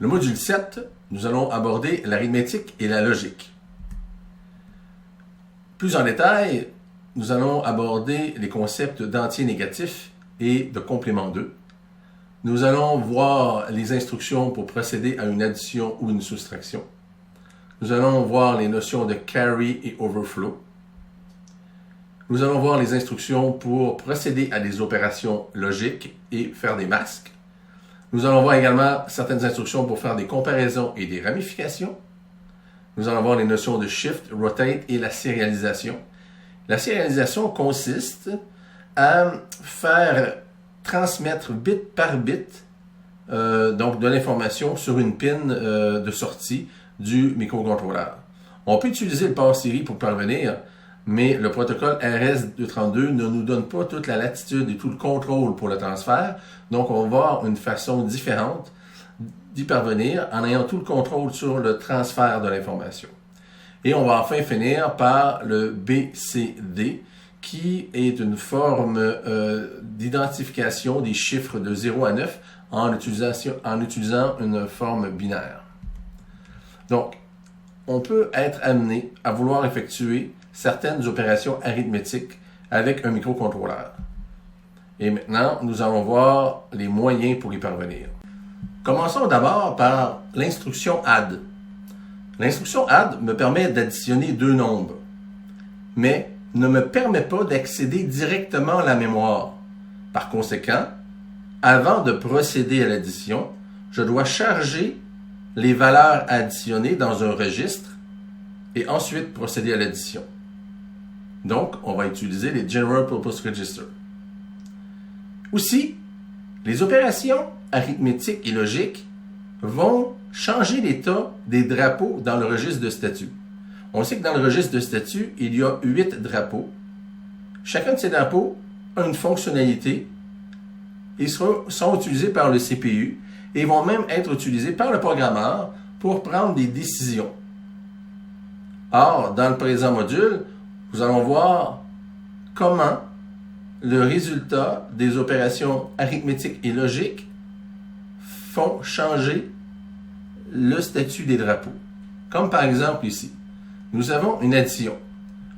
Le module 7, nous allons aborder l'arithmétique et la logique. Plus en détail, nous allons aborder les concepts d'entiers négatifs et de complément d'eux. Nous allons voir les instructions pour procéder à une addition ou une soustraction. Nous allons voir les notions de carry et overflow. Nous allons voir les instructions pour procéder à des opérations logiques et faire des masques. Nous allons voir également certaines instructions pour faire des comparaisons et des ramifications. Nous allons voir les notions de shift, rotate et la sérialisation. La sérialisation consiste à faire transmettre bit par bit donc de l'information sur une pin de sortie du microcontrôleur. On peut utiliser le port série pour parvenir, mais le protocole RS-232 ne nous donne pas toute la latitude et tout le contrôle pour le transfert. Donc, on va voir une façon différente d'y parvenir en ayant tout le contrôle sur le transfert de l'information. Et on va enfin finir par le BCD, qui est une forme d'identification des chiffres de 0 à 9 en utilisant une forme binaire. Donc, on peut être amené à vouloir effectuer certaines opérations arithmétiques avec un microcontrôleur. Et maintenant, nous allons voir les moyens pour y parvenir. Commençons d'abord par l'instruction add. L'instruction add me permet d'additionner deux nombres, mais ne me permet pas d'accéder directement à la mémoire. Par conséquent, avant de procéder à l'addition, je dois charger les valeurs additionnées dans un registre et ensuite procéder à l'addition. Donc, on va utiliser les General Purpose Register. Aussi, les opérations arithmétiques et logiques vont changer l'état des drapeaux dans le registre de statut. On sait que dans le registre de statut, il y a 8 drapeaux. Chacun de ces drapeaux a une fonctionnalité et sont utilisés par le CPU et vont même être utilisés par le programmeur pour prendre des décisions. Or, dans le présent module, nous allons voir comment le résultat des opérations arithmétiques et logiques font changer le statut des drapeaux. Comme par exemple ici, nous avons une addition.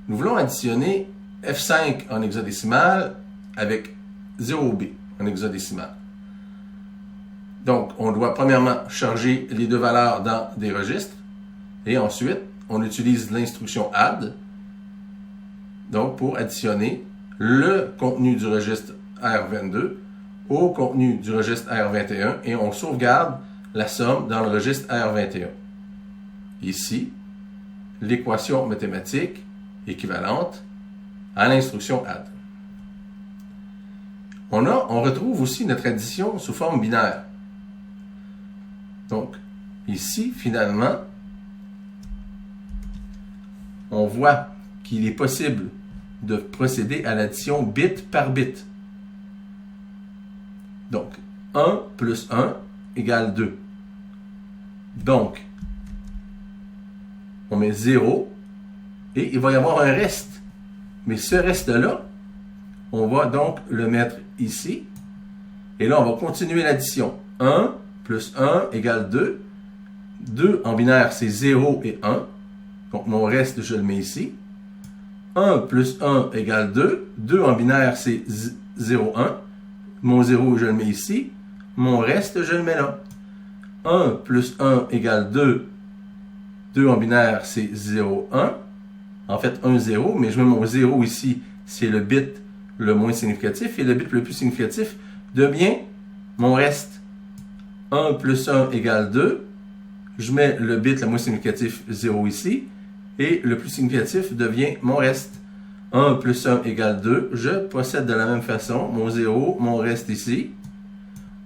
Nous voulons additionner F5 en hexadécimal avec 0B en hexadécimal. Donc, on doit premièrement charger les deux valeurs dans des registres et ensuite, on utilise l'instruction add donc pour additionner le contenu du registre R22 au contenu du registre R21 et on sauvegarde la somme dans le registre R21. Ici, l'équation mathématique équivalente à l'instruction add. On retrouve aussi notre addition sous forme binaire. Donc, ici, finalement, on voit qu'il est possible de procéder à l'addition bit par bit. Donc, 1 plus 1 égale 2. Donc, on met 0 et il va y avoir un reste. Mais ce reste-là, on va donc le mettre ici. Et là, on va continuer l'addition. 1 plus 1 égale 2. 2 en binaire, c'est 0 et 1. Donc, mon reste, je le mets ici. 1 plus 1 égale 2. 2 en binaire, c'est 0, 1. Mon 0, je le mets ici. Mon reste, je le mets là. 1 plus 1 égale 2. 2 en binaire, c'est 0, 1. En fait, 1, 0. Mais je mets mon 0 ici. C'est le bit le moins significatif. Et le bit le plus significatif devient mon reste. 1 plus 1 égale 2. Je mets le bit le moins significatif 0 ici. Et le plus significatif devient mon reste. 1 plus 1 égale 2. Je procède de la même façon. Mon 0, mon reste ici.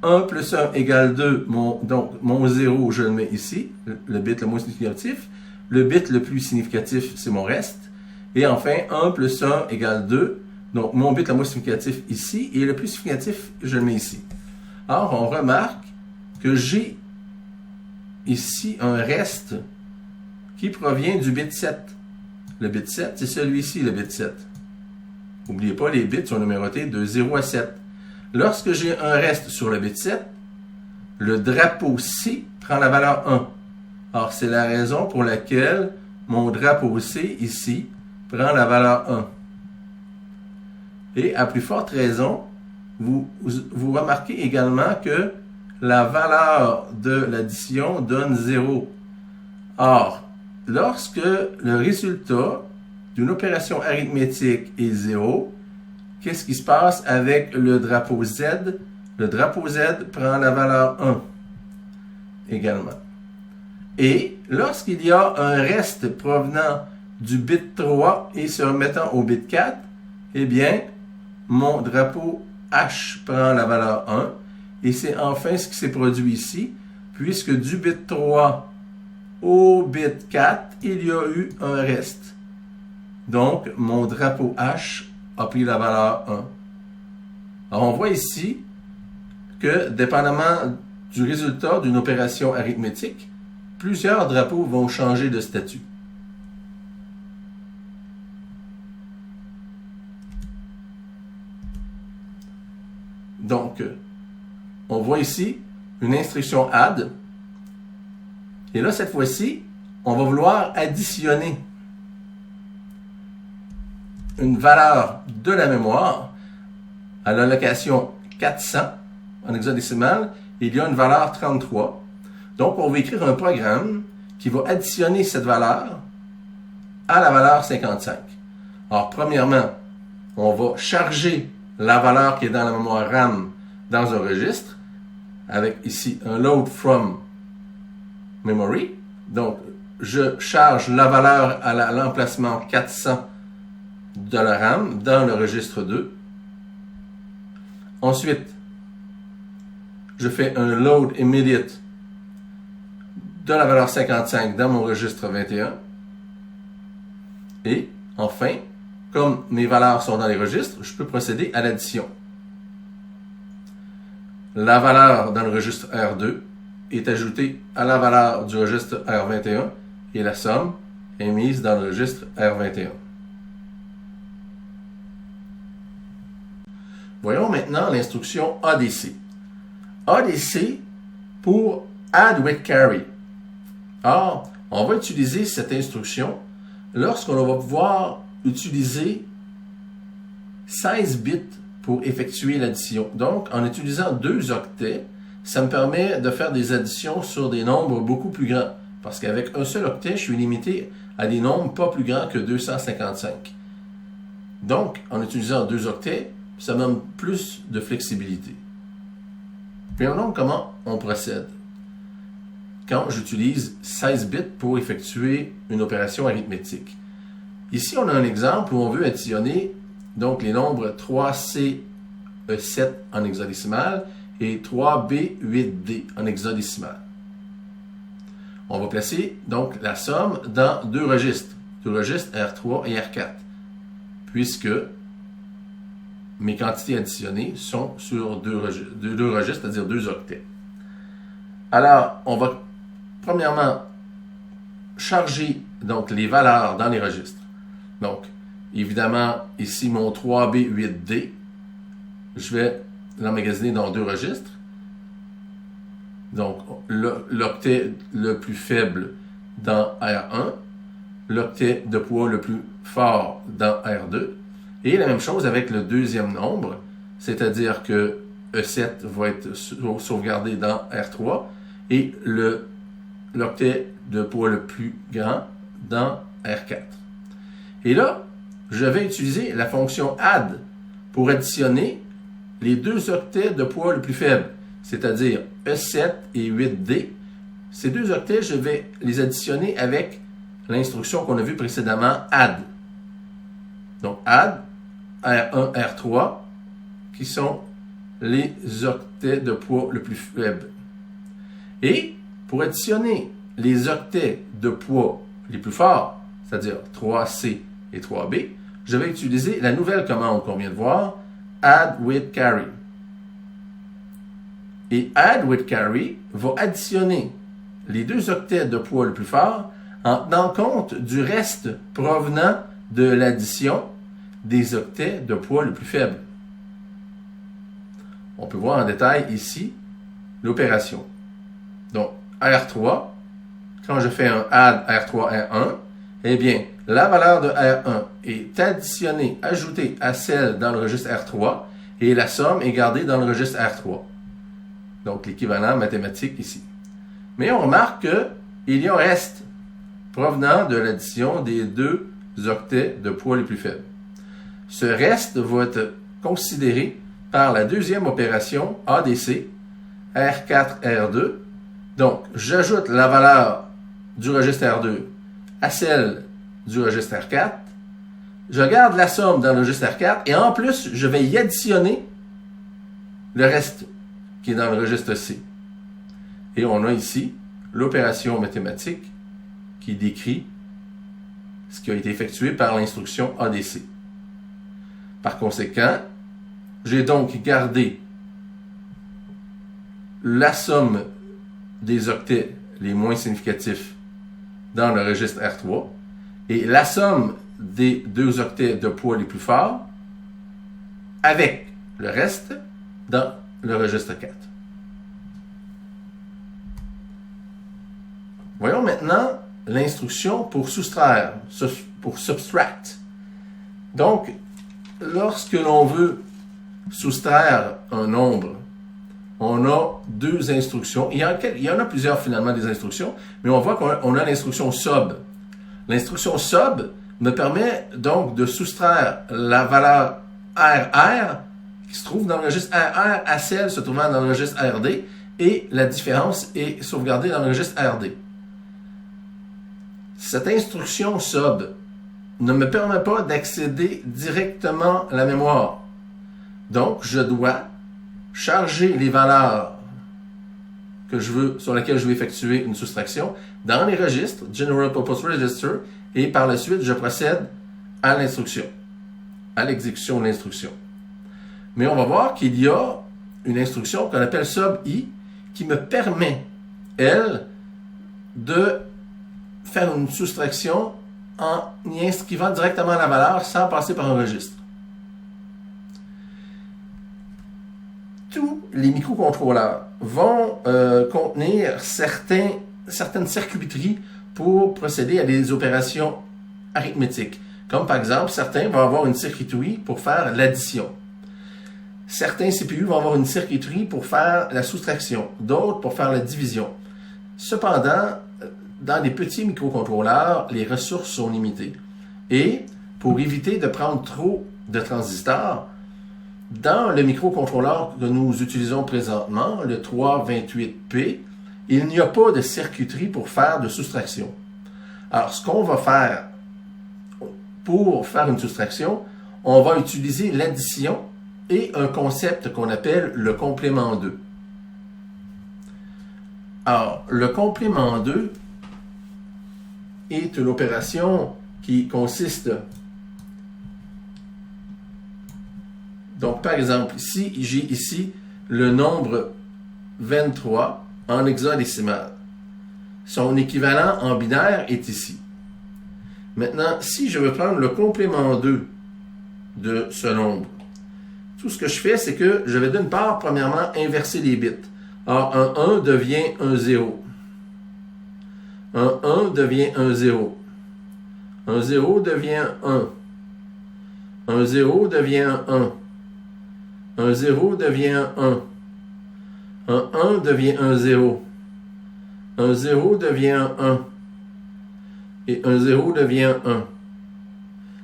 1 plus 1 égale 2. Donc, mon 0, je le mets ici. Le bit le moins significatif. Le bit le plus significatif, c'est mon reste. Et enfin, 1 plus 1 égale 2. Donc, mon bit le moins significatif ici. Et le plus significatif, je le mets ici. Or, on remarque que j'ai ici un reste qui provient du bit 7. Le bit 7, c'est celui-ci, le bit 7. N'oubliez pas, les bits sont numérotés de 0 à 7. Lorsque j'ai un reste sur le bit 7, le drapeau C prend la valeur 1. Alors, c'est la raison pour laquelle mon drapeau C, ici, prend la valeur 1. Et à plus forte raison, vous remarquez également que la valeur de l'addition donne 0. Or, lorsque le résultat d'une opération arithmétique est 0, qu'est-ce qui se passe avec le drapeau Z? Le drapeau Z prend la valeur 1 également. Et lorsqu'il y a un reste provenant du bit 3 et se remettant au bit 4, eh bien, mon drapeau H prend la valeur 1. Et c'est enfin ce qui s'est produit ici, puisque du bit 3 au bit 4, il y a eu un reste. Donc, mon drapeau H a pris la valeur 1. Alors, on voit ici que, dépendamment du résultat d'une opération arithmétique, plusieurs drapeaux vont changer de statut. Donc, on voit ici une instruction add. Et là, cette fois-ci, on va vouloir additionner une valeur de la mémoire à la location 400 en hexadécimal. Il y a une valeur 33. Donc, on va écrire un programme qui va additionner cette valeur à la valeur 55. Alors, premièrement, on va charger la valeur qui est dans la mémoire RAM dans un registre, avec ici un load from memory. Donc, je charge la valeur à l'emplacement 400 de la RAM dans le registre 2. Ensuite, je fais un load immediate de la valeur 55 dans mon registre 21. Et enfin, comme mes valeurs sont dans les registres, je peux procéder à l'addition. La valeur dans le registre R2 est ajoutée à la valeur du registre R21 et la somme est mise dans le registre R21. Voyons maintenant l'instruction ADC. ADC pour Add with Carry. Or, on va utiliser cette instruction lorsqu'on va pouvoir utiliser 16 bits pour effectuer l'addition. Donc, en utilisant 2 octets, ça me permet de faire des additions sur des nombres beaucoup plus grands. Parce qu'avec un seul octet, je suis limité à des nombres pas plus grands que 255. Donc, en utilisant 2 octets, ça me donne plus de flexibilité. Voyons donc comment on procède quand j'utilise 16 bits pour effectuer une opération arithmétique. Ici, on a un exemple où on veut additionner donc les nombres 3C7 en hexadécimal et 3B8D en hexadécimal. On va placer donc la somme dans 2 registres, R3 et R4, puisque mes quantités additionnées sont sur 2 registres, c'est-à-dire 2 octets. Alors, on va premièrement charger donc les valeurs dans les registres. Donc, évidemment, ici, mon 3B8D, je vais l'emmagasiner dans 2 registres. Donc, l'octet le plus faible dans R1, l'octet de poids le plus fort dans R2, et la même chose avec le deuxième nombre, c'est-à-dire que E7 va être sauvegardé dans R3 et l'octet de poids le plus grand dans R4. Et là, je vais utiliser la fonction add pour additionner les 2 octets de poids le plus faible, c'est-à-dire E7 et 8D. Ces 2 octets, je vais les additionner avec l'instruction qu'on a vue précédemment, add. Donc, add R1, R3, qui sont les octets de poids le plus faible. Et pour additionner les octets de poids les plus forts, c'est-à-dire 3C et 3B, je vais utiliser la nouvelle commande qu'on vient de voir, add with carry. Et add with carry va additionner les 2 octets de poids le plus fort en tenant compte du reste provenant de l'addition des octets de poids le plus faible. On peut voir en détail ici l'opération. Donc, R3, quand je fais un add R3, R1, eh bien, la valeur de R1 est additionnée, ajoutée à celle dans le registre R3 et la somme est gardée dans le registre R3. Donc, l'équivalent mathématique ici. Mais on remarque qu'il y a un reste provenant de l'addition des deux octets de poids les plus faibles. Ce reste va être considéré par la deuxième opération ADC, R4, R2. Donc, j'ajoute la valeur du registre R2 à celle du registre R4. Je garde la somme dans le registre R4 et en plus, je vais y additionner le reste qui est dans le registre C. Et on a ici l'opération mathématique qui décrit ce qui a été effectué par l'instruction ADC. Par conséquent, j'ai donc gardé la somme des octets les moins significatifs dans le registre R3 et la somme des deux octets de poids les plus forts avec le reste dans le registre 4. Voyons maintenant l'instruction pour soustraire, pour subtract. Donc, lorsque l'on veut soustraire un nombre, on a deux instructions. Il y en a plusieurs finalement des instructions, mais on voit qu'on a l'instruction sub. L'instruction sub me permet donc de soustraire la valeur RR qui se trouve dans le registre RR à celle se trouvant dans le registre RD et la différence est sauvegardée dans le registre RD. Cette instruction sub ne me permet pas d'accéder directement à la mémoire. Donc, je dois charger les valeurs sur lesquelles je veux effectuer une soustraction dans les registres, General Purpose Register, et par la suite, je procède à l'instruction, à l'exécution de l'instruction. Mais on va voir qu'il y a une instruction qu'on appelle sub-i qui me permet, elle, de faire une soustraction en y inscrivant directement la valeur sans passer par un registre. Tous les microcontrôleurs vont contenir certaines circuiteries pour procéder à des opérations arithmétiques. Comme par exemple, certains vont avoir une circuiterie pour faire l'addition. Certains CPU vont avoir une circuiterie pour faire la soustraction, d'autres pour faire la division. Cependant, dans les petits microcontrôleurs, les ressources sont limitées. Et pour éviter de prendre trop de transistors, dans le microcontrôleur que nous utilisons présentement, le 328P, il n'y a pas de circuiterie pour faire de soustraction. Alors, ce qu'on va faire pour faire une soustraction, on va utiliser l'addition et un concept qu'on appelle le complément 2. Alors, le complément 2 est une opération qui consiste... Donc, par exemple, si j'ai ici le nombre 23 en hexadécimal, son équivalent en binaire est ici. Maintenant, si je veux prendre le complément 2 de ce nombre, tout ce que je fais, c'est que je vais d'une part, premièrement, inverser les bits. Alors, un 1 devient un 0. Un 1 devient un 0. Un 0 devient 1. Un 0 devient 1. Un 0 devient 1. Un 1 devient un 0. Un 0 devient 1. Et un 0 devient 1.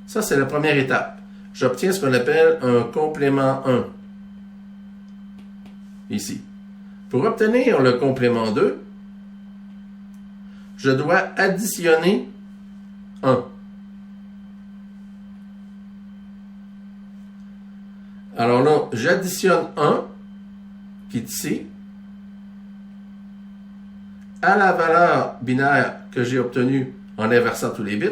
Ça, c'est la première étape. J'obtiens ce qu'on appelle un complément 1. Ici. Pour obtenir le complément 2, je dois additionner 1. Alors là, j'additionne 1, qui est ici, à la valeur binaire que j'ai obtenue en inversant tous les bits.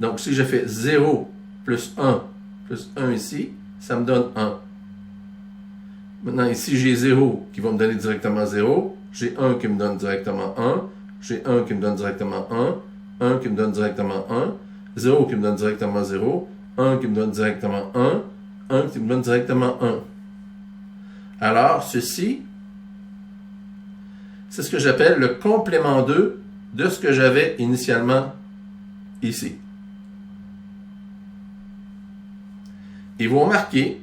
Donc, si je fais 0 plus 1 ici, ça me donne 1. Maintenant, ici, j'ai 0 qui va me donner directement 0. J'ai 1 qui me donne directement 1. J'ai 1 qui me donne directement 1. 1 qui me donne directement 1. 0 qui me donne directement 0. 1 qui me donne directement 1. 1 qui me donne directement 1. Alors, ceci, c'est ce que j'appelle le complément 2 de ce que j'avais initialement ici. Et vous remarquez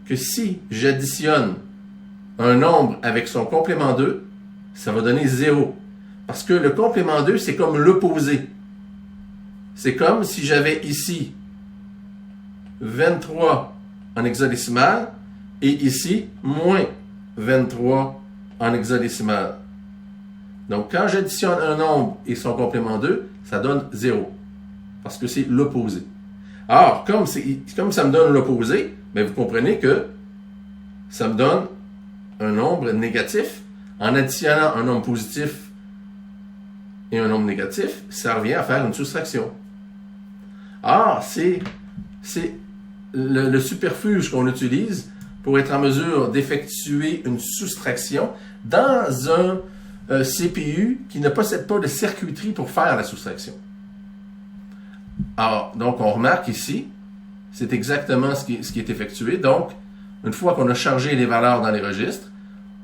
que si j'additionne un nombre avec son complément 2, ça va donner 0. Parce que le complément 2, c'est comme l'opposé. C'est comme si j'avais ici 23 en hexadécimal et ici moins 23 en hexadécimal. Donc, quand j'additionne un nombre et son complément 2, ça donne 0. Parce que c'est l'opposé. Alors, comme ça me donne l'opposé, bien, vous comprenez que ça me donne un nombre négatif. En additionnant un nombre positif et un nombre négatif, ça revient à faire une soustraction. Alors, c'est le superfuge qu'on utilise pour être en mesure d'effectuer une soustraction dans un CPU qui ne possède pas de circuiterie pour faire la soustraction. Alors, donc, on remarque ici, c'est exactement ce qui est effectué. Donc, une fois qu'on a chargé les valeurs dans les registres,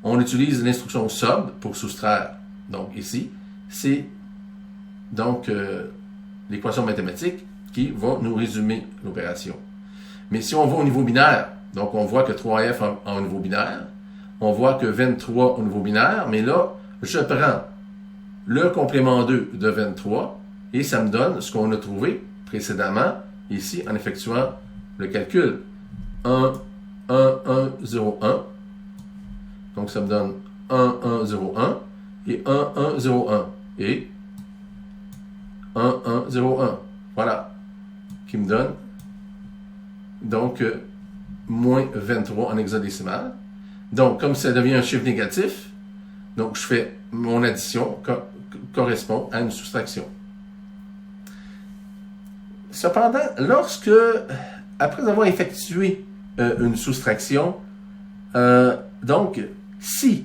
on utilise l'instruction SOB pour soustraire. Donc, ici, c'est donc l'équation mathématique qui va nous résumer l'opération. Mais si on va au niveau binaire, donc on voit que 3F en niveau binaire, on voit que 23 au niveau binaire, mais là, je prends le complément 2 de 23 et ça me donne ce qu'on a trouvé précédemment ici en effectuant le calcul. 1, 1, 1, 0, 1. Donc ça me donne 1, 1, 0, 1 et 1, 1, 0, 1 et 1, 1, 0, 1. Voilà. Qui me donne donc moins 23 en hexadécimal. Donc, comme ça devient un chiffre négatif, donc je fais mon addition correspond à une soustraction. Cependant, après avoir effectué une soustraction, donc, si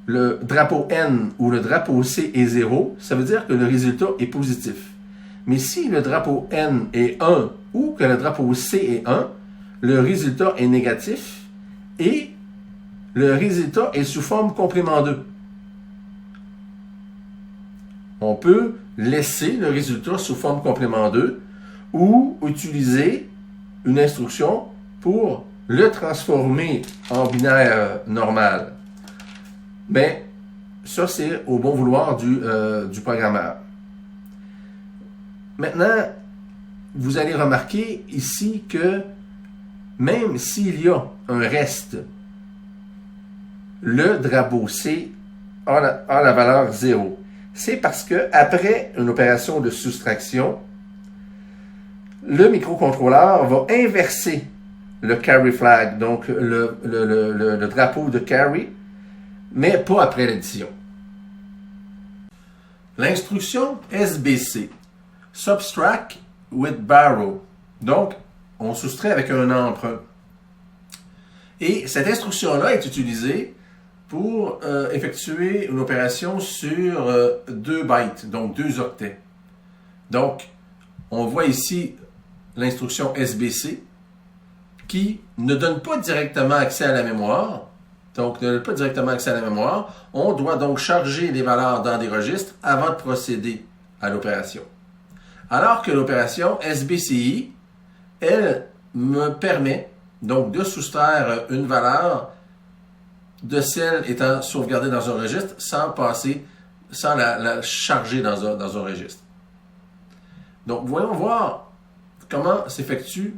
le drapeau N ou le drapeau C est 0, ça veut dire que le résultat est positif. Mais si le drapeau N est 1 ou que le drapeau C est 1, le résultat est négatif et le résultat est sous forme complément 2. On peut laisser le résultat sous forme complément 2 ou utiliser une instruction pour le transformer en binaire normal. Mais ça, c'est au bon vouloir du programmeur. Maintenant, vous allez remarquer ici que même s'il y a un reste, le drapeau C a la valeur 0. C'est parce que après une opération de soustraction, le microcontrôleur va inverser le carry flag, donc le drapeau de carry, mais pas après l'addition. L'instruction SBC, Subtract with Borrow. Donc, on soustrait avec un emprunt. Et cette instruction-là est utilisée pour effectuer une opération sur 2 bytes, donc 2 octets. Donc, on voit ici l'instruction SBC qui ne donne pas directement accès à la mémoire. Donc, ne donne pas directement accès à la mémoire. On doit donc charger les valeurs dans des registres avant de procéder à l'opération. Alors que l'opération SBCI, elle me permet donc de soustraire une valeur de celle étant sauvegardée dans un registre sans la charger dans un registre. Donc, voyons voir comment s'effectue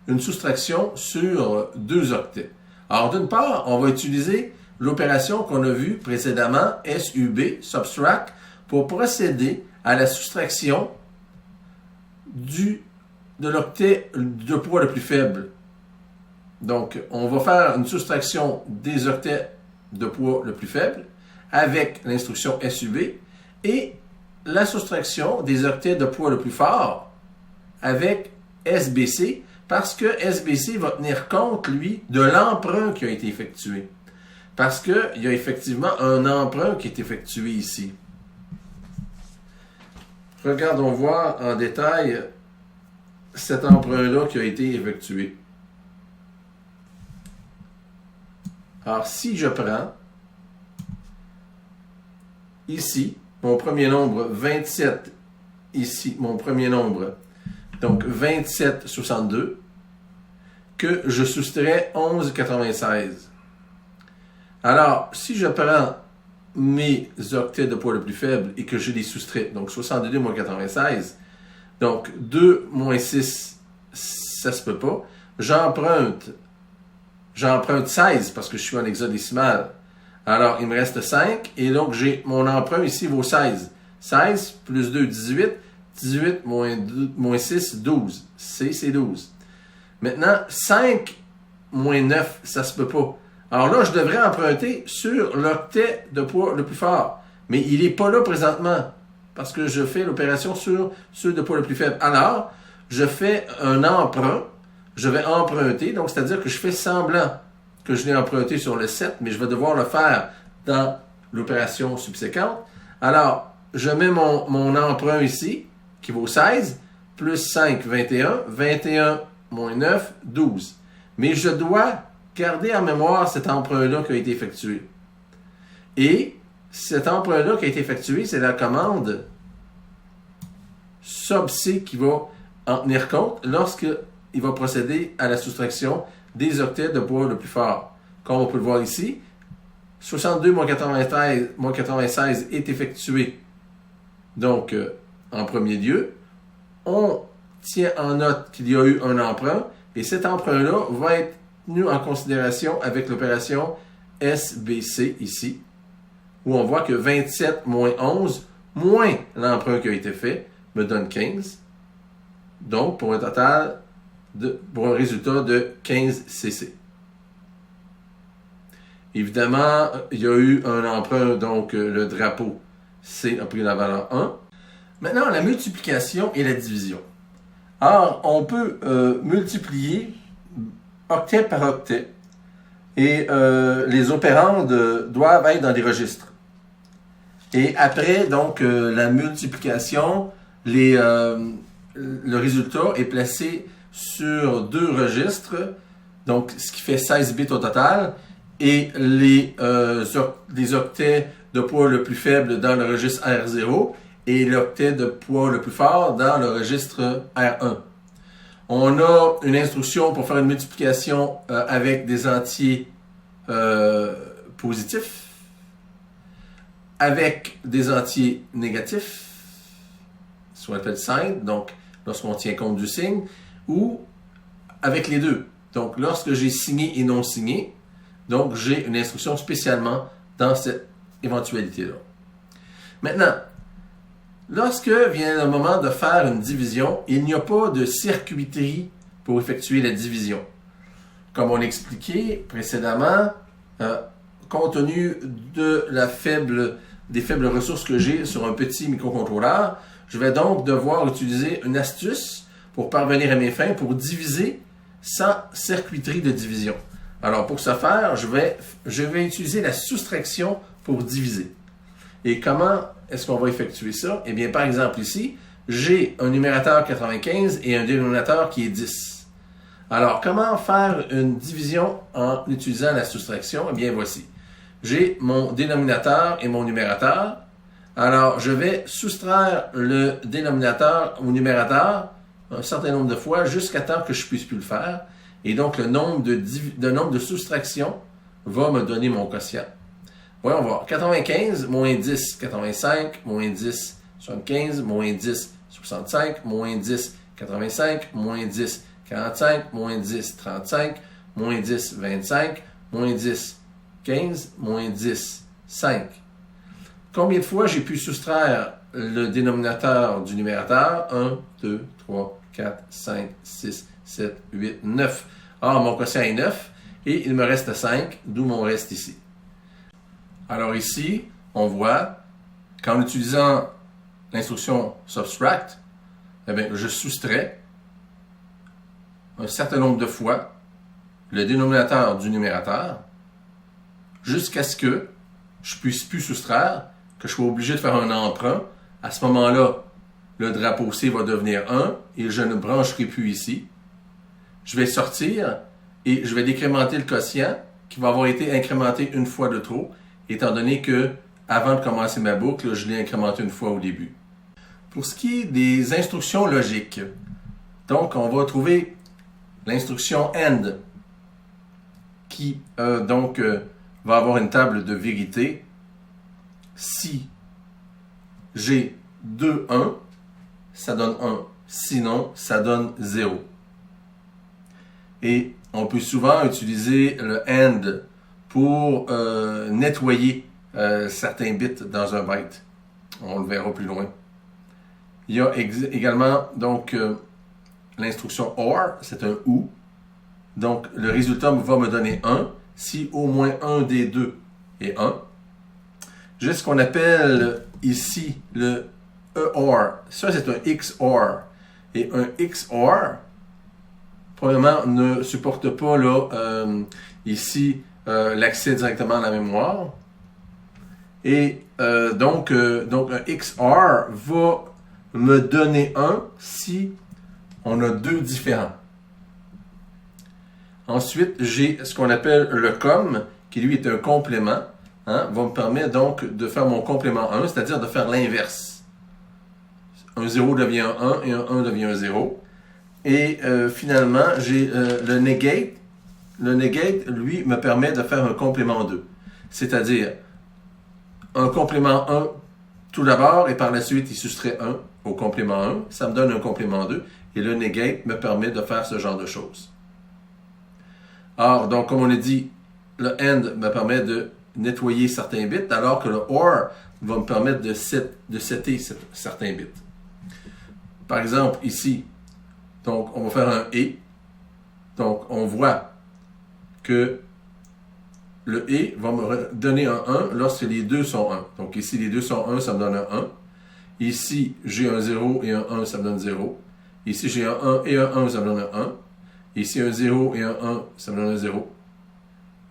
une soustraction sur 2 octets. Alors, d'une part, on va utiliser l'opération qu'on a vue précédemment, SUB, Subtract, pour procéder à la soustraction de l'octet de poids le plus faible. Donc, on va faire une soustraction des octets de poids le plus faible avec l'instruction SUB et la soustraction des octets de poids le plus fort avec SBC parce que SBC va tenir compte, lui, de l'emprunt qui a été effectué. Parce qu'il y a effectivement un emprunt qui est effectué ici. Regardons voir en détail cet emprunt-là qui a été effectué. Alors, si je prends ici, mon premier nombre 27, ici, mon premier nombre, donc 27,62, que je soustrais 11,96. Alors, si je prends mes octets de poids le plus faible et que je les soustrais, donc 62 moins 96, donc 2 moins 6, ça se peut pas. J'emprunte 16 parce que je suis en hexadécimal. Alors, il me reste 5 et donc j'ai mon emprunt ici vaut 16. 16 plus 2, 18. 18 moins 6, 12. C, c'est 12. Maintenant, 5 moins 9, ça se peut pas. Alors là, je devrais emprunter sur l'octet de poids le plus fort. Mais il n'est pas là présentement parce que je fais l'opération sur ceux de poids le plus faible. Alors, je fais un emprunt. Je vais emprunter, donc c'est-à-dire que je fais semblant que je l'ai emprunté sur le 7, mais je vais devoir le faire dans l'opération subséquente. Alors, je mets mon emprunt ici, qui vaut 16, plus 5, 21. 21 moins 9, 12. Mais je dois garder en mémoire cet emprunt-là qui a été effectué. Et cet emprunt-là qui a été effectué, c'est la commande sub-C qui va en tenir compte lorsqu'il va procéder à la soustraction des octets de poids le plus fort. Comme on peut le voir ici, 62 moins 96 est effectué. Donc, en premier lieu, on tient en note qu'il y a eu un emprunt et cet emprunt-là va être tenu en considération avec l'opération SBC ici, où on voit que 27 moins 11 moins l'emprunt qui a été fait me donne 15. Donc, pour un total pour un résultat de 15 CC. Évidemment, il y a eu un emprunt, donc le drapeau C a pris la valeur 1. Maintenant, la multiplication et la division. Or, on peut multiplier octet par octet et les opérandes doivent être dans des registres. Et après, donc, la multiplication, le résultat est placé sur deux registres, donc ce qui fait 16 bits au total, et les octets de poids le plus faible dans le registre R0 et l'octet de poids le plus fort dans le registre R1. On a une instruction pour faire une multiplication avec des entiers positifs, avec des entiers négatifs, ce qu'on appelle sign, donc lorsqu'on tient compte du signe, ou avec les deux. Donc, lorsque j'ai signé et non signé, donc j'ai une instruction spécialement dans cette éventualité-là. Maintenant, lorsque vient le moment de faire une division, il n'y a pas de circuiterie pour effectuer la division. Comme on l'expliquait précédemment, compte tenu de des faibles ressources que j'ai sur un petit microcontrôleur, je vais donc devoir utiliser une astuce pour parvenir à mes fins, pour diviser sans circuiterie de division. Alors, pour ce faire, je vais utiliser la soustraction pour diviser. Et comment est-ce qu'on va effectuer ça? Eh bien, par exemple ici, j'ai un numérateur 95 et un dénominateur qui est 10. Alors, comment faire une division en utilisant la soustraction? Eh bien, voici. J'ai mon dénominateur et mon numérateur. Alors, je vais soustraire le dénominateur au numérateur un certain nombre de fois jusqu'à temps que je puisse plus le faire. Et donc, le nombre de soustraction va me donner mon quotient. Voyons voir. 95 moins 10, 85, moins 10, 75, moins 10, 65, moins 10, 85, moins 10, 45, moins 10, 35, moins 10, 25, moins 10, 15, moins 10, 5. Combien de fois j'ai pu soustraire le dénominateur du numérateur? 1, 2, 3, 4, 5, 6, 7, 8, 9. Or, mon quotient est 9 et il me reste 5, d'où mon reste ici. Alors ici, on voit qu'en utilisant l'instruction subtract, eh bien, je soustrais un certain nombre de fois le dénominateur du numérateur jusqu'à ce que je puisse plus soustraire, que je sois obligé de faire un emprunt. À ce moment-là, le drapeau C va devenir 1 et je ne brancherai plus ici. Je vais sortir et je vais décrémenter le quotient qui va avoir été incrémenté une fois de trop, étant donné que avant de commencer ma boucle, je l'ai incrémenté une fois au début. Pour ce qui est des instructions logiques, donc on va trouver l'instruction AND qui va avoir une table de vérité. Si j'ai 2, 1, ça donne 1. Sinon, ça donne 0. Et on peut souvent utiliser le AND pour nettoyer certains bits dans un byte. On le verra plus loin. Il y a également donc l'instruction OR, c'est un OU. Donc le résultat va me donner 1 si au moins un des deux est 1. J'ai ce qu'on appelle ici le EOR. Ça, c'est un XOR. Et un XOR, premièrement, ne supporte pas ici l'accès directement à la mémoire. Et donc un XOR va me donner 1 si on a deux différents. Ensuite, j'ai ce qu'on appelle le COM, qui lui est un complément, va me permettre donc de faire mon complément 1, c'est-à-dire de faire l'inverse. Un 0 devient un 1 et un 1 devient un 0. Et finalement, j'ai le negate. Le negate, lui, me permet de faire un complément 2. C'est-à-dire un complément 1 tout d'abord et par la suite, il soustrait 1 au complément 1. Ça me donne un complément 2. Et le negate me permet de faire ce genre de choses. Or, donc, comme on a dit, le AND me permet de nettoyer certains bits, alors que le OR va me permettre de setter certains bits. Par exemple, ici, donc, on va faire un et. Donc, on voit que le et va me donner un 1 lorsque les deux sont 1. Donc, ici, les deux sont 1, ça me donne un 1. Ici, j'ai un 0 et un 1, ça me donne 0. Ici, j'ai un 1 et un 1, ça me donne un 1. Ici, un 0 et un 1, ça me donne un 0.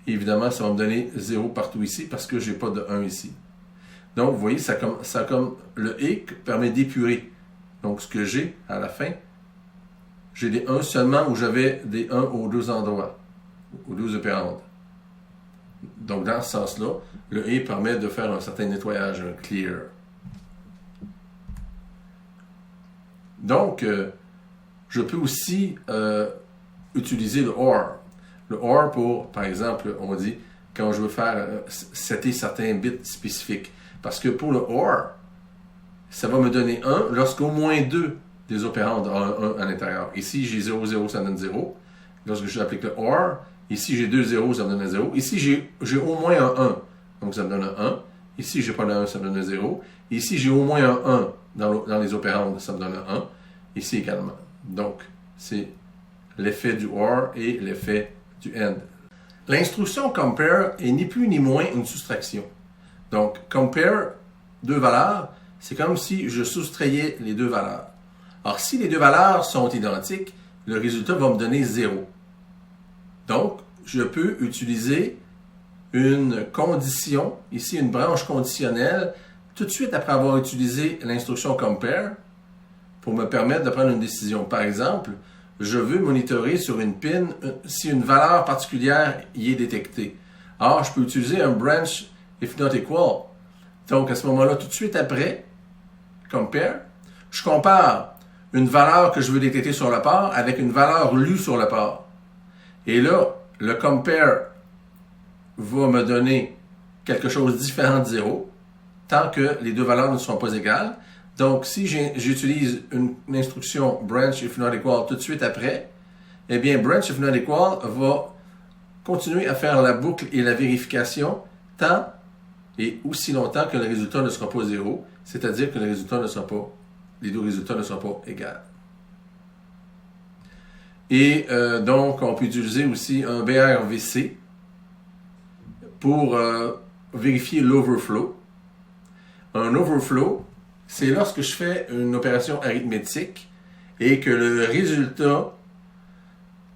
Et évidemment, ça va me donner 0 partout ici parce que je n'ai pas de 1 ici. Donc, vous voyez, ça comme le et permet d'épurer. Donc, ce que j'ai à la fin, j'ai des 1 seulement où j'avais des 1 aux deux endroits, aux deux opérandes. Donc, dans ce sens-là, le et permet de faire un certain nettoyage, un clear. Donc, je peux aussi utiliser le OR. Le OR pour, par exemple, on dit, quand je veux faire setter certains bits spécifiques. Parce que pour le OR, ça va me donner 1 lorsqu'au moins deux des opérandes ont 1 à l'intérieur. Ici, j'ai 0, 0, ça me donne 0. Lorsque j'applique le OR, ici, j'ai 2 0, ça me donne un 0. Ici, j'ai au moins un 1, donc ça me donne un 1. Ici, j'ai pas de 1, ça me donne un 0. Ici, j'ai au moins un 1 dans les opérandes, ça me donne un 1. Ici également. Donc, c'est l'effet du OR et l'effet du AND. L'instruction compare est ni plus ni moins une soustraction. Donc, compare deux valeurs, c'est comme si je soustrayais les deux valeurs. Alors, si les deux valeurs sont identiques, le résultat va me donner 0. Donc, je peux utiliser une condition, ici une branche conditionnelle, tout de suite après avoir utilisé l'instruction compare, pour me permettre de prendre une décision. Par exemple, je veux monitorer sur une pin si une valeur particulière y est détectée. Alors, je peux utiliser un branch if not equal. Donc, à ce moment-là, tout de suite après, compare, je compare une valeur que je veux détecter sur le port avec une valeur lue sur le port. Et là, le compare va me donner quelque chose de différent de 0, tant que les deux valeurs ne sont pas égales. Donc, si j'utilise une instruction branch if not equal tout de suite après, eh bien, branch if not equal va continuer à faire la boucle et la vérification tant et aussi longtemps que le résultat ne sera pas 0, c'est-à-dire que les deux résultats ne seront pas égaux. Et donc, on peut utiliser aussi un BRVC pour vérifier l'overflow. Un overflow, c'est lorsque je fais une opération arithmétique et que le résultat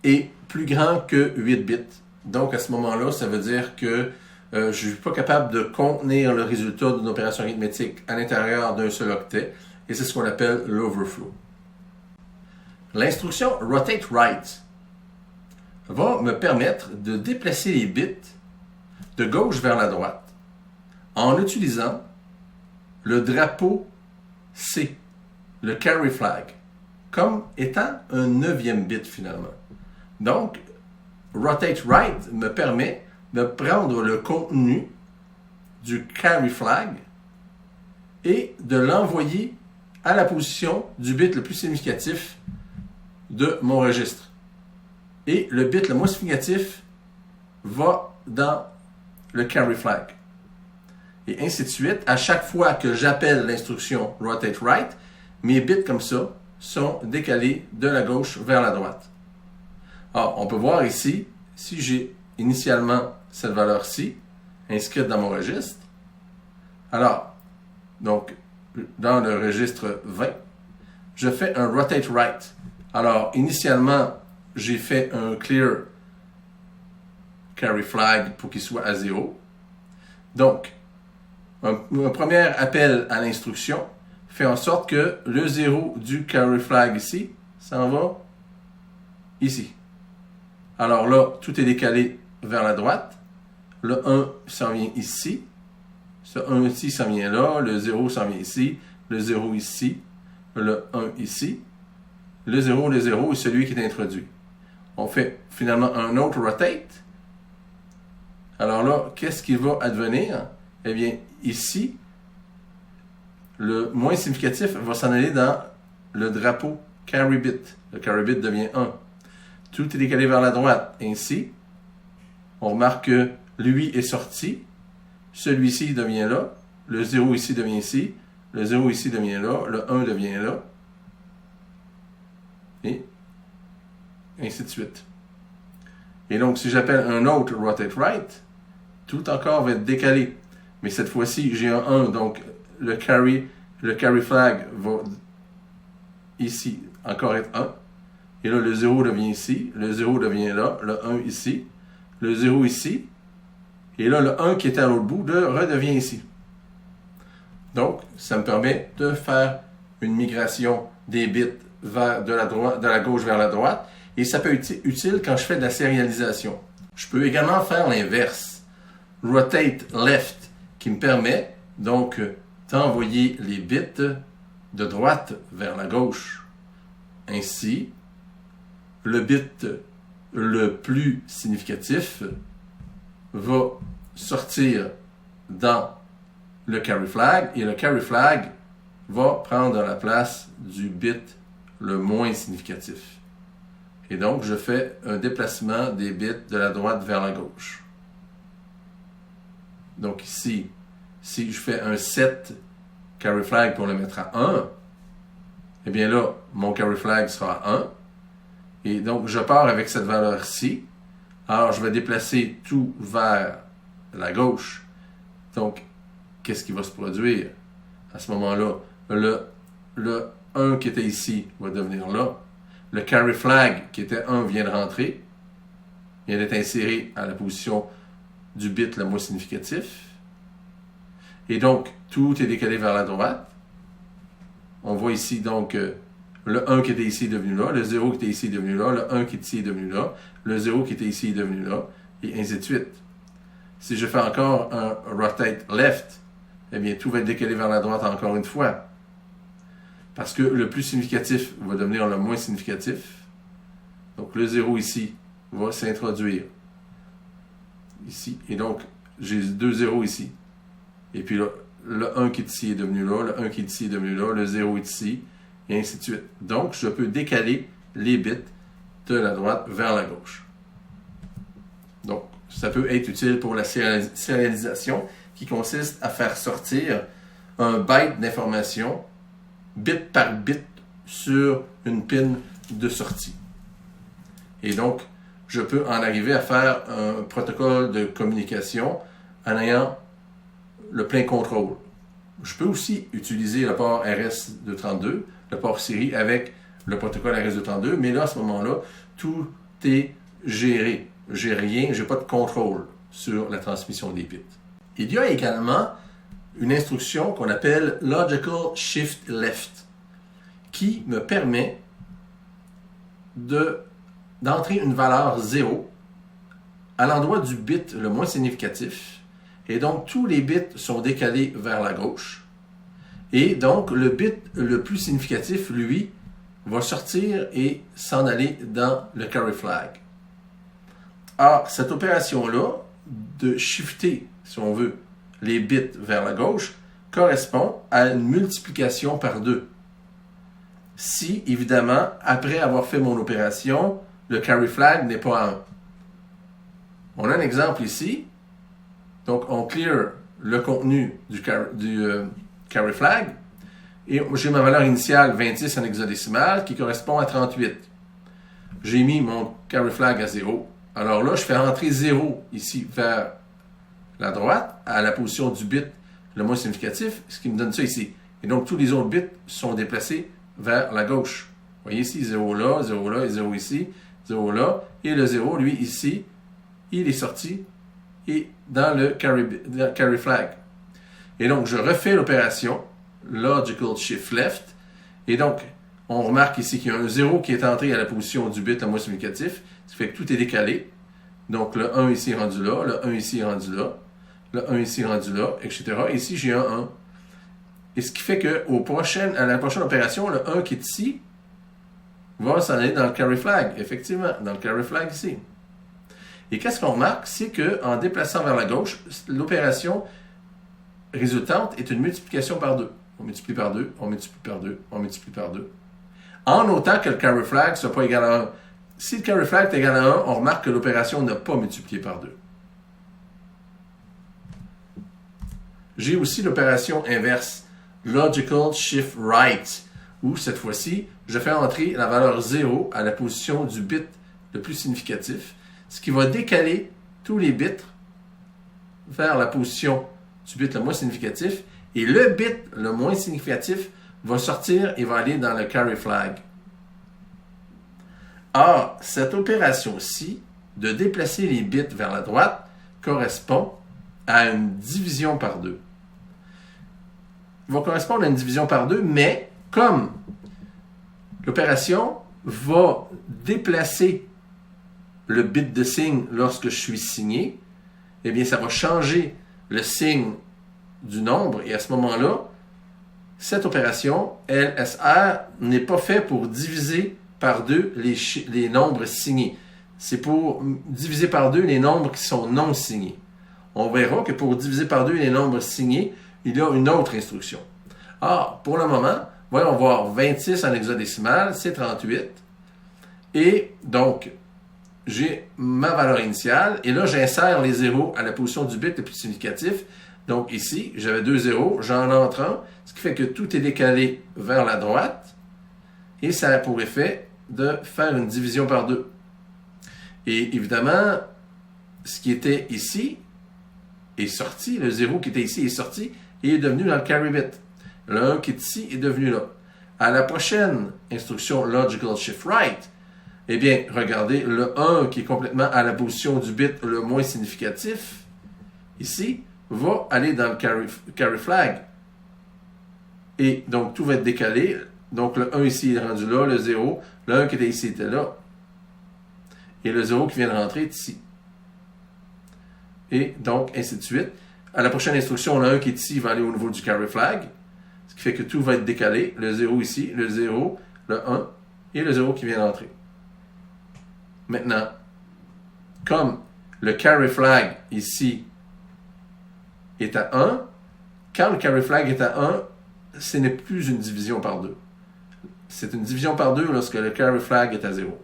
est plus grand que 8 bits. Donc, à ce moment-là, ça veut dire que je ne suis pas capable de contenir le résultat d'une opération arithmétique à l'intérieur d'un seul octet. Et c'est ce qu'on appelle l'overflow. L'instruction rotate right va me permettre de déplacer les bits de gauche vers la droite. en utilisant le drapeau C, le carry flag, comme étant un 9e bit finalement. Donc, rotate right me permet de prendre le contenu du carry flag et de l'envoyer à la position du bit le plus significatif de mon registre. Et le bit le moins significatif va dans le carry flag. Et ainsi de suite. À chaque fois que j'appelle l'instruction rotate right, mes bits comme ça sont décalés de la gauche vers la droite. Alors, on peut voir ici, si j'ai initialement cette valeur-ci inscrite dans mon registre, alors, donc, dans le registre 20, je fais un rotate right. Alors, initialement, j'ai fait un clear carry flag pour qu'il soit à 0. Donc, un premier appel à l'instruction fait en sorte que le 0 du carry flag ici s'en va ici. Alors là, tout est décalé vers la droite. Le 1 s'en vient ici. Ce 1 ici s'en vient là. Le 0 s'en vient ici. Le 0 ici. Le 1 ici. Le 0 est celui qui est introduit. On fait finalement un autre rotate. Alors là, qu'est-ce qui va advenir? Eh bien, ici, le moins significatif va s'en aller dans le drapeau carry bit. Le carry bit devient 1. Tout est décalé vers la droite. Ainsi, on remarque que lui est sorti. Celui-ci devient là. Le 0 ici devient ici. Le 0 ici devient là. Le 1 devient là. Et ainsi de suite. Et donc, si j'appelle un autre rotate right, tout encore va être décalé. Mais cette fois-ci, j'ai un 1, donc le carry flag va ici encore être 1. Et là, le 0 devient ici, le 0 devient là, le 1 ici, le 0 ici, et là, le 1 qui était à l'autre bout redevient ici. Donc, ça me permet de faire une migration des bits de la gauche vers la droite, et ça peut être utile quand je fais de la sérialisation. Je peux également faire l'inverse. Rotate left, qui me permet donc d'envoyer les bits de droite vers la gauche. Ainsi, le bit le plus significatif va sortir dans le carry flag et le carry flag va prendre la place du bit le moins significatif. Et donc, je fais un déplacement des bits de la droite vers la gauche. Donc ici, si je fais un set carry flag pour le mettre à 1, eh bien là, mon carry flag sera à 1. Et donc, je pars avec cette valeur-ci. Alors, je vais déplacer tout vers la gauche. Donc, qu'est-ce qui va se produire? À ce moment-là, le 1 qui était ici va devenir là. Le carry flag qui était 1 vient de rentrer. Il vient d'être inséré à la position du bit le moins significatif. Et donc, tout est décalé vers la droite. On voit ici donc le 1 qui était ici est devenu là, le 0 qui était ici est devenu là, le 1 qui était ici est devenu là, le 0 qui était ici est devenu là, et ainsi de suite. Si je fais encore un rotate left, eh bien tout va être décalé vers la droite encore une fois. Parce que le plus significatif va devenir le moins significatif. Donc le 0 ici va s'introduire ici. Et donc, j'ai 2 0 ici. Et puis là, le 1 qui est ici est devenu là, le 1 qui est ici est devenu là, le 0 est ici, et ainsi de suite. Donc, je peux décaler les bits de la droite vers la gauche. Donc, ça peut être utile pour la sérialisation qui consiste à faire sortir un byte d'information bit par bit sur une pin de sortie. Et donc, je peux en arriver à faire un protocole de communication en ayant le plein contrôle. Je peux aussi utiliser le port RS-232, le port série avec le protocole RS-232, mais là, à ce moment-là, tout est géré. J'ai rien, j'ai pas de contrôle sur la transmission des bits. Il y a également une instruction qu'on appelle Logical Shift Left, qui me permet d'entrer une valeur 0 à l'endroit du bit le moins significatif Et donc, tous les bits sont décalés vers la gauche. Et donc, le bit le plus significatif, lui, va sortir et s'en aller dans le carry flag. Or, cette opération-là, de shifter, si on veut, les bits vers la gauche, correspond à une multiplication par 2. Si, évidemment, après avoir fait mon opération, le carry flag n'est pas à 1. On a un exemple ici. Donc, on clear le contenu du carry flag. Et j'ai ma valeur initiale 26 en hexadécimal qui correspond à 38. J'ai mis mon carry flag à 0. Alors là, je fais rentrer 0 ici vers la droite, à la position du bit le moins significatif, ce qui me donne ça ici. Et donc, tous les autres bits sont déplacés vers la gauche. Vous voyez ici, 0 là et 0 ici, 0 là. Et le 0, lui, ici, il est sorti et dans le carry flag. Et donc, je refais l'opération, logical shift left. Et donc, on remarque ici qu'il y a un 0 qui est entré à la position du bit le moins significatif, ce qui fait que tout est décalé. Donc, le 1 ici est rendu là, le 1 ici est rendu là, le 1 ici est rendu là, etc. Et ici, j'ai un 1. Et ce qui fait qu'à la prochaine opération, le 1 qui est ici va s'en aller dans le carry flag, effectivement, dans le carry flag ici. Et qu'est-ce qu'on remarque? C'est qu'en déplaçant vers la gauche, l'opération résultante est une multiplication par 2. On multiplie par 2, on multiplie par 2, on multiplie par 2. En notant que le carry flag ne soit pas égal à 1. Si le carry flag est égal à 1, on remarque que l'opération n'a pas multiplié par 2. J'ai aussi l'opération inverse, logical shift right, où cette fois-ci, je fais entrer la valeur 0 à la position du bit le plus significatif, ce qui va décaler tous les bits vers la position du bit le moins significatif, et le bit le moins significatif va sortir et va aller dans le carry flag. Or, cette opération-ci, de déplacer les bits vers la droite, correspond à une division par 2. Va correspondre à une division par 2, mais comme l'opération va déplacer le bit de signe lorsque je suis signé, eh bien, ça va changer le signe du nombre, et à ce moment-là, cette opération, LSR, n'est pas faite pour diviser par 2 les nombres signés. C'est pour diviser par 2 les nombres qui sont non signés. On verra que pour diviser par 2 les nombres signés, il y a une autre instruction. Or, pour le moment, voyons voir 26 en hexadécimal, c'est 38. Et donc, j'ai ma valeur initiale, et là, j'insère les zéros à la position du bit le plus significatif. Donc ici, j'avais 2 zéros, j'en entre un, ce qui fait que tout est décalé vers la droite, et ça a pour effet de faire une division par 2. Et évidemment, ce qui était ici est sorti, le 0 qui était ici est sorti, et est devenu dans le carry bit. Le 1 qui est ici est devenu là. À la prochaine instruction logical shift right, eh bien, regardez, le 1 qui est complètement à la position du bit le moins significatif, ici, va aller dans le carry flag. Et donc, tout va être décalé. Donc, le 1 ici est rendu là, le 0. Le 1 qui était ici était là. Et le 0 qui vient de rentrer est ici. Et donc, ainsi de suite. À la prochaine instruction, le 1 qui est ici va aller au niveau du carry flag. Ce qui fait que tout va être décalé. Le 0 ici, le 0, le 1 et le 0 qui vient d'entrer. Maintenant, comme le carry flag ici est à 1, quand le carry flag est à 1, ce n'est plus une division par 2. C'est une division par 2 lorsque le carry flag est à 0.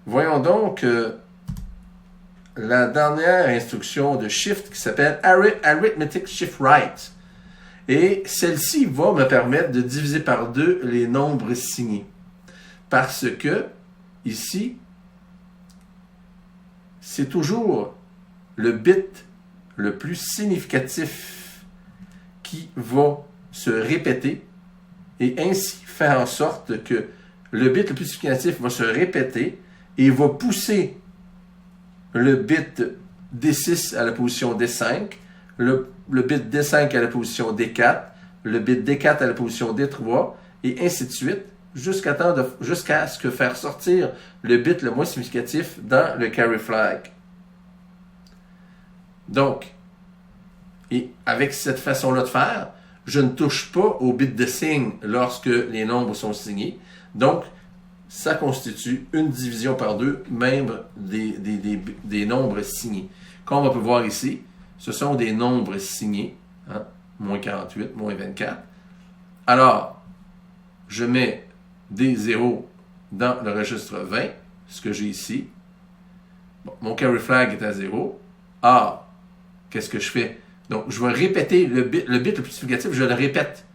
Voyons donc la dernière instruction de shift qui s'appelle Arithmetic Shift Right. Et celle-ci va me permettre de diviser par 2 les nombres signés. Parce que, ici, c'est toujours le bit le plus significatif qui va se répéter et ainsi faire en sorte que le bit le plus significatif va se répéter et va pousser le bit D6 à la position D5, le bit D5 à la position D4, le bit D4 à la position D3, et ainsi de suite, jusqu'à ce que faire sortir le bit le moins significatif dans le carry flag. Donc, et avec cette façon-là de faire, je ne touche pas au bit de signe lorsque les nombres sont signés. Donc, ça constitue une division par 2, même des nombres signés. Comme on va pouvoir voir ici, ce sont des nombres signés, hein, moins 48, moins 24. Alors, je mets des 0 dans le registre 20, ce que j'ai ici. Bon, mon carry flag est à 0. Ah, qu'est-ce que je fais? Donc, je vais répéter le bit le plus significatif, je le répète.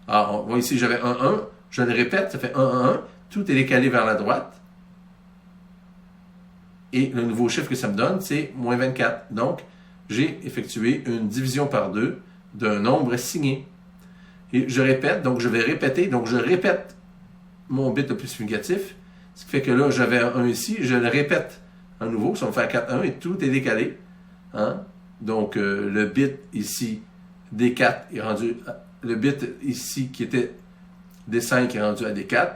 Alors, on voit ici, j'avais 1, 1, je le répète, ça fait 1, 1, 1. Tout est décalé vers la droite. Et le nouveau chiffre que ça me donne, c'est moins 24. Donc, j'ai effectué une division par 2 d'un nombre signé. Et je répète, donc je vais répéter, donc je répète mon bit le plus significatif, ce qui fait que là, j'avais un 1 ici, je le répète à nouveau, ça va me faire 4, 1 et tout est décalé. Hein? Donc, le bit ici, D4 est rendu, le bit ici qui était D5 est rendu à D4,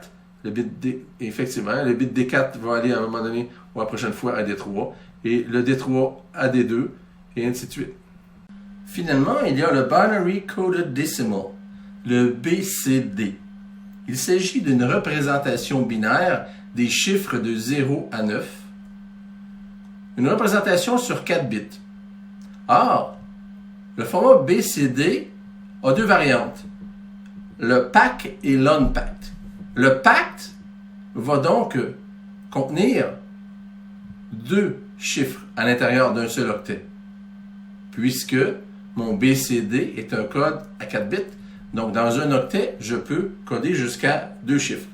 le bit D, effectivement, le bit D4 va aller à un moment donné ou la prochaine fois à D3, et le D3 à D2, et ainsi de suite. Finalement, il y a le Binary Coded Decimal, le BCD. Il s'agit d'une représentation binaire des chiffres de 0 à 9, une représentation sur 4 bits. Or, le format BCD a deux variantes, le pack et l'unpacked. Le packed va donc contenir deux chiffres à l'intérieur d'un seul octet, puisque mon BCD est un code à 4 bits. Donc, dans un octet, je peux coder jusqu'à 2 chiffres.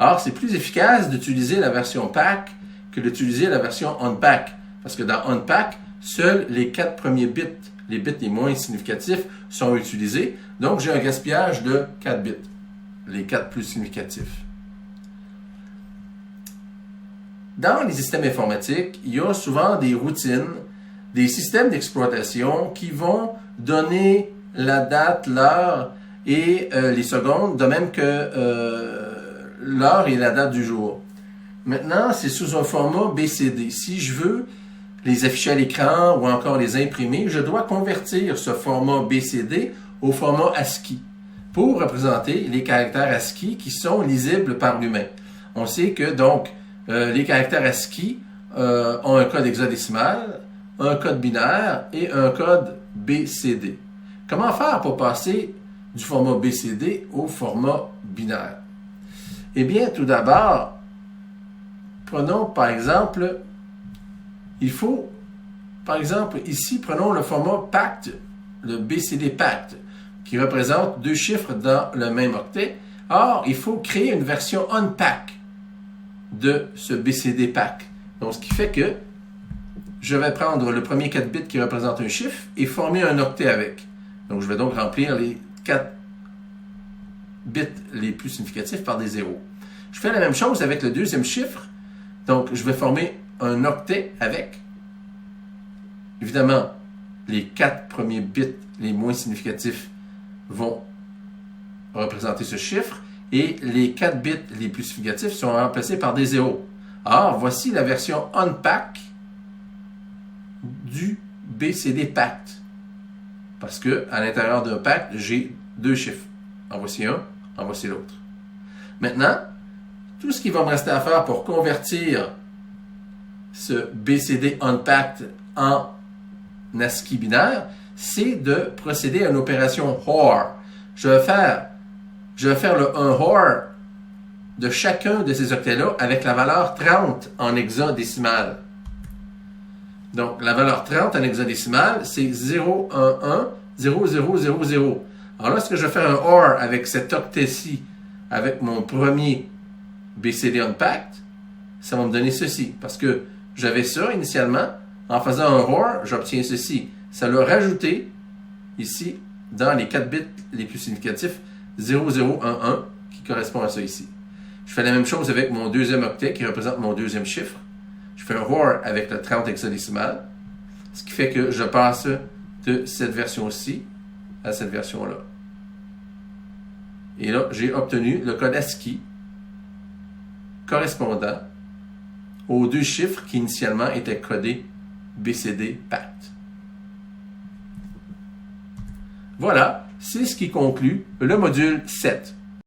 Or, c'est plus efficace d'utiliser la version pack que d'utiliser la version unpack, parce que dans unpack, seuls les 4 premiers bits, les bits les moins significatifs, sont utilisés. Donc, j'ai un gaspillage de 4 bits, les 4 plus significatifs. Dans les systèmes informatiques, il y a souvent des routines, des systèmes d'exploitation qui vont donner la date, l'heure et les secondes, de même que l'heure et la date du jour. Maintenant, c'est sous un format BCD. Si je veux les afficher à l'écran ou encore les imprimer, je dois convertir ce format BCD au format ASCII pour représenter les caractères ASCII qui sont lisibles par l'humain. On sait que donc les caractères ASCII ont un code hexadécimal, un code binaire et un code BCD. Comment faire pour passer du format BCD au format binaire? Eh bien, tout d'abord, prenons par exemple, il faut, par exemple, ici, prenons le format packed, le BCD packed, qui représente 2 chiffres dans le même octet. Or, il faut créer une version unpack de ce BCD pack. Donc, ce qui fait que je vais prendre le premier 4 bits qui représente un chiffre et former un octet avec. Donc, je vais donc remplir les 4 bits les plus significatifs par des zéros. Je fais la même chose avec le deuxième chiffre. Donc, je vais former un octet avec. Évidemment, les 4 premiers bits les moins significatifs vont représenter ce chiffre et les 4 bits les plus significatifs sont remplacés par des zéros. Alors, voici la version unpack du BCD packed. Parce que à l'intérieur d'un pack, j'ai 2 chiffres. En voici un, en voici l'autre. Maintenant, tout ce qui va me rester à faire pour convertir ce BCD unpacked en ASCII binaire, c'est de procéder à une opération OR. Je vais faire un OR de chacun de ces octets-là avec la valeur 30 en hexadécimal. Donc, la valeur 30 en hexadécimal, c'est 0, 1, 1, 0, 0, 0, 0. Alors, lorsque je fais un OR avec cet octet-ci, avec mon premier BCD unpacked, ça va me donner ceci. Parce que j'avais ça initialement. En faisant un OR, j'obtiens ceci. Ça l'a rajouté ici dans les 4 bits les plus significatifs, 0, 0, 1, 1, qui correspond à ça ici. Je fais la même chose avec mon deuxième octet qui représente mon deuxième chiffre. Je fais un OR avec le 30 hexadécimal, ce qui fait que je passe de cette version-ci à cette version-là. Et là, j'ai obtenu le code ASCII correspondant aux 2 chiffres qui initialement étaient codés BCD packed. Voilà, c'est ce qui conclut le module 7.